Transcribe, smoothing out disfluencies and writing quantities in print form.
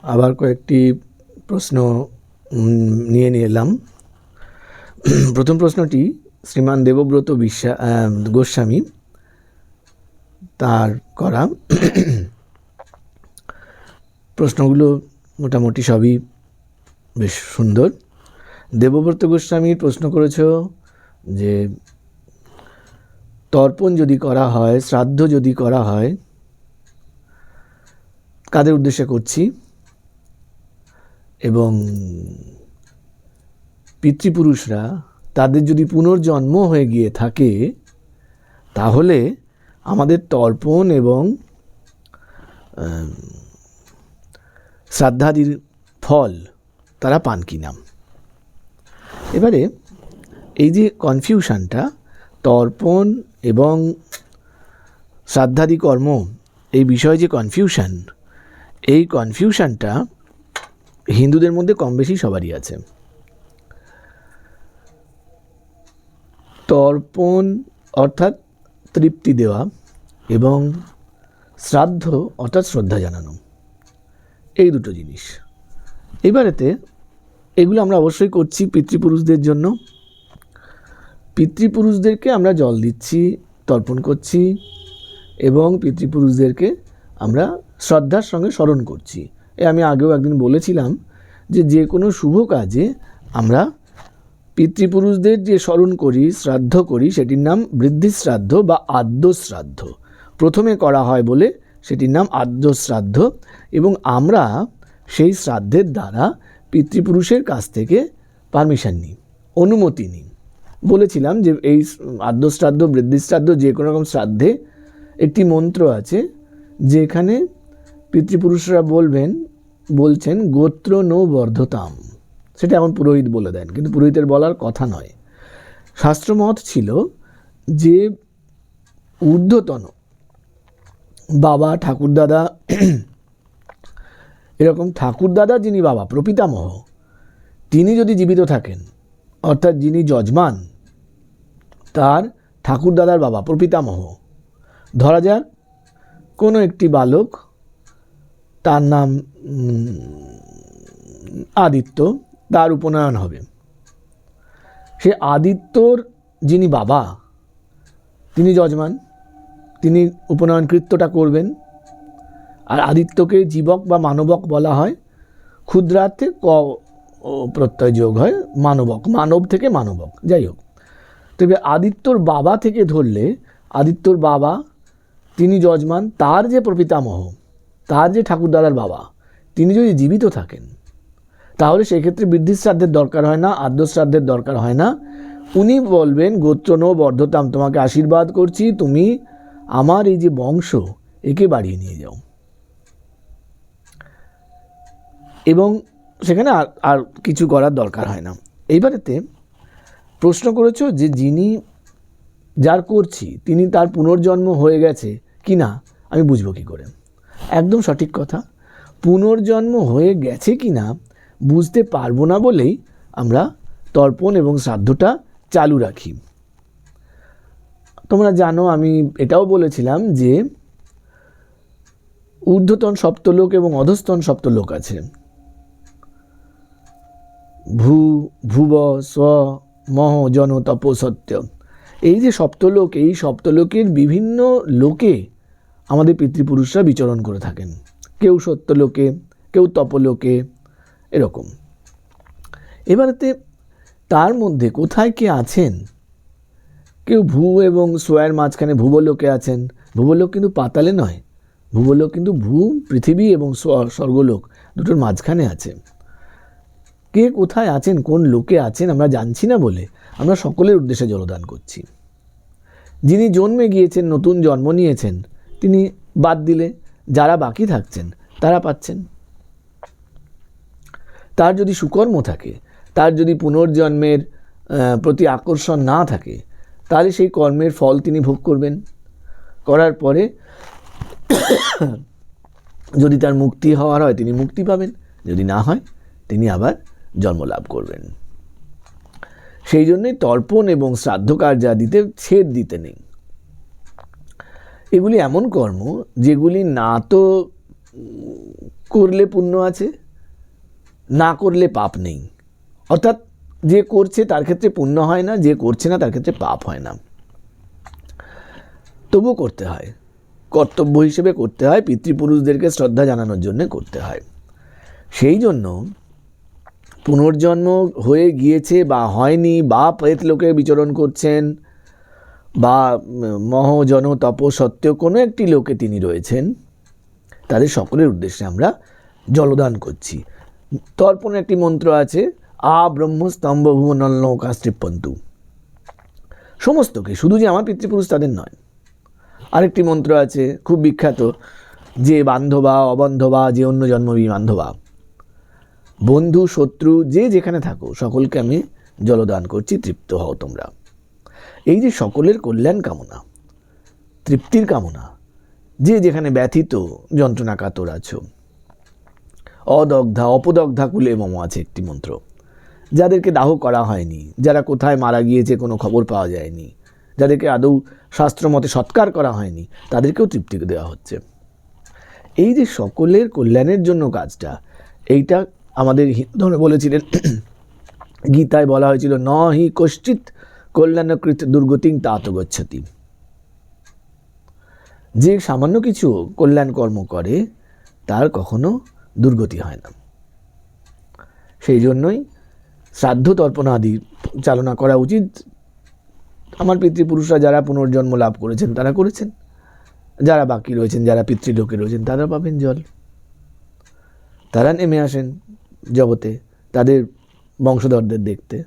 আবার কয়েকটি প্রশ্ন নিয়ে এলাম। প্রথম প্রশ্নটি শ্রীমান দেবব্রত গোস্বামী তার করা। প্রশ্নগুলো মোটামুটি সবই বেশ সুন্দর। দেবব্রত গোস্বামীর প্রশ্ন করেছ যে তর্পণ যদি করা হয়, শ্রাদ্ধ যদি করা হয়, কাদের উদ্দেশ্যে করছি, এবং পিতৃপুরুষরা তাদের যদি পুনর্জন্ম হয়ে গিয়ে থাকে তাহলে আমাদের তর্পণ এবং শ্রাদ্ধাদির ফল তারা পান কিনা। এবারে এই যে কনফিউশনটা, তর্পণ এবং শ্রাদ্ধাদি কর্ম এই বিষয়ে যে কনফিউশন, এই কনফিউশনটা হিন্দুদের মধ্যে কম বেশি সবারই আছে। তর্পণ অর্থাৎ তৃপ্তি দেওয়া এবং শ্রাদ্ধ অর্থাৎ শ্রদ্ধা জানানো, এই দুটো জিনিস। এবারেতে এগুলো আমরা অবশ্যই করছি পিতৃপুরুষদের জন্য। পিতৃপুরুষদেরকে আমরা জল দিচ্ছি, তর্পণ করছি এবং পিতৃপুরুষদেরকে আমরা শ্রদ্ধার সঙ্গে স্মরণ করছি। আমি আগেও একদিন বলেছিলাম যে কোনো শুভ কাজে আমরা পিতৃপুরুষদের যে স্মরণ করি, শ্রাদ্ধ করি, সেটির নাম বৃদ্ধি শ্রাদ্ধ বা আদ্য শ্রাদ্ধ। প্রথমে করা হয় বলে সেটির নাম আদ্য শ্রাদ্ধ, এবং আমরা সেই শ্রাদ্ধের দ্বারা পিতৃপুরুষের কাছ থেকে পারমিশন নিই, অনুমতি নিই। বলেছিলাম যে এই আদ্য শ্রাদ্ধ, বৃদ্ধি শ্রাদ্ধ, যে কোনো রকম শ্রাদ্ধে একটি মন্ত্র আছে যেখানে পিতৃপুরুষরা বলছেন গোত্র নো বর্ধতাম। সেটা এখন পুরোহিত বলে দেন, কিন্তু পুরোহিতের বলার কথা নয়। শাস্ত্রমত ছিল যে ঊর্ধ্বতন বাবা, ঠাকুরদাদা, এরকম ঠাকুরদাদা যিনি বাবা, প্রপিতামহ, তিনি যদি জীবিত থাকেন, অর্থাৎ যিনি যজমান, তার ঠাকুরদাদার বাবা প্রপিতামহ, ধরা যাক কোনো একটি বালক, তার নাম আদিত্য, তার উপনয়ন হবে। সে আদিত্যর যিনি বাবা, তিনি যজমান, তিনি উপনয়ন কৃত্যটা করবেন। আর আদিত্যকে জীবক বা মানবক বলা হয়। ক্ষুদ্রার্থে ক প্রত্যয় যোগ হয়, মানবক, মানব থেকে মানবক, যাই হোক। তবে আদিত্যর বাবা থেকে ধরলে, আদিত্যর বাবা তিনি যজমান, তার যে প্রপিতামহ, তার যে ঠাকুরদাদার বাবা, তিনি যদি জীবিত থাকেন তাহলে সেক্ষেত্রে বৃদ্ধি শ্রাদ্ধের দরকার হয় না, আদ্য শ্রাদ্ধের দরকার হয় না। উনি বলবেন গোত্র নো বর্ধতাম, তোমাকে আশীর্বাদ করছি, তুমি আমার এই যে বংশ একে বাড়িয়ে নিয়ে যাও। এবং সেখানে আর কিছু করার দরকার হয় না। এইবারেতে প্রশ্ন করেছো যে যিনি, যার করছি, তিনি তার পুনর্জন্ম হয়ে গেছে কি না আমি বুঝবো কী করে? একদম সঠিক কথা। পুনর্জন্ম হয়ে গেছে কি না বুঝতে পারবো না বলেই আমরা তর্পণ এবং শ্রাদ্ধটা চালু রাখি। তোমরা জানো, আমি এটাও বলেছিলাম যে ঊর্ধ্বতন সপ্তলোক এবং অধস্তন সপ্তলোক আছে। ভুব স্ব মহ জন তপ সত্য, এই যে সপ্তলোক, এই সপ্তলোকের বিভিন্ন লোকে আমাদের পিতৃপুরুষরা বিচরণ করে থাকেন। কেউ সত্যলোকে, কেউ তপলোকে, এরকম। এবারেতে তার মধ্যে কোথায় কে আছেন? কেউ ভূ এবং সোয়ের মাঝখানে ভুবলোকে আছেন। ভুবলোক কিন্তু পাতালে নয়, ভুবলোক কিন্তু পৃথিবী এবং স্বর্গলোক দুটোর মাঝখানে আছে। কে কোথায় আছেন, কোন লোকে আছেন আমরা জানছি না বলে আমরা সকলের উদ্দেশ্যে জলদান করছি। যিনি জন্মে গিয়েছেন, নতুন জন্ম নিয়েছেন, তিনি বাদ দিলে যারা বাকি থাকছেন তারা পাচ্ছেন। তার যদি সুকর্ম থাকে, তার যদি পুনর্জন্মের প্রতি আকর্ষণ না থাকে, তাহলে সেই কর্মের ফল তিনি ভোগ করবেন। করার পরে যদি তার মুক্তি হওয়ার হয় তিনি মুক্তি পাবেন, যদি না হয় তিনি আবার জন্ম লাভ করবেন। সেই জন্যই তর্পণ এবং শ্রাদ্ধ কার্যাদিতে ছেদ দিতে নেই। এগুলি এমন কর্ম যেগুলি না তো করলে পুণ্য আছে, না করলে পাপ নেই। অর্থাৎ যে করছে তার ক্ষেত্রে পুণ্য হয় না, যে করছে না তার ক্ষেত্রে পাপ হয় না। তবু করতে হয়, কর্তব্য হিসেবে করতে হয়, পিতৃপুরুষদেরকে শ্রদ্ধা জানানোর জন্য করতে হয়। সেই জন্য পুনর্জন্ম হয়ে গিয়েছে বা হয়নি, বা প্রেত লোকে বিচরণ করছেন, বা মহজন তপ সত্ত্বেও কোনো একটি লোকে তিনি রয়েছেন, তাদের সকলের উদ্দেশ্যে আমরা জলদান করছি। তর্পণে একটি মন্ত্র আছে, ব্রহ্মস্তম্ভ ভুবনল্লকাস্ত্রিপন্তু, সমস্তকে, শুধু যে আমার পিতৃপুরুষ তাদের নয়। আরেকটি মন্ত্র আছে খুব বিখ্যাত, যে বান্ধবা অবান্ধবা যে অন্য জন্মবি বান্ধবা, বন্ধু শত্রু যে যেখানে থাকো সকলকে আমি জলদান করছি, তৃপ্ত হও তোমরা। এই যে সকলের কল্যাণ কামনা, তৃপ্তির কামনা, যে যেখানে ব্যথিত যন্ত্রণা কাতর আছো, অদগ্ধা অপদগ্ধা কুলে মম আছে একটি মন্ত্র, যাদেরকে দাহ করা হয়নি, যারা কোথায় মারা গিয়েছে কোনো খবর পাওয়া যায়নি, যাদেরকে আদৌ শাস্ত্র মতে সৎকার করা হয়নি, তাদেরকেও তৃপ্তি দেওয়া হচ্ছে। এই যে সকলের কল্যাণের জন্য কাজটা, এইটা আমাদের হিন্দু ধর্মে বলেছিলেন, গীতায় বলা হয়েছিল, ন হি কশ্চিৎ কল্যাণকৃত দুর্গতিং তাত গচ্ছতি। যে সামান্য কিছু কল্যাণ কর্ম করে তার কখনো দুর্গতি হয় না। সেই জন্যই শ্রাদ্ধ তর্পণ আদি চালনা করা উচিত। আমার পিতৃপুরুষরা যারা পুনর্জন্ম লাভ করেছেন তারা করেছেন, যারা বাকি রয়েছেন, যারা পিতৃলোকে রয়েছেন, তারা পাবেন জল, তারা নেমে আসেন জগতে তাদের বংশধরদের দেখতে।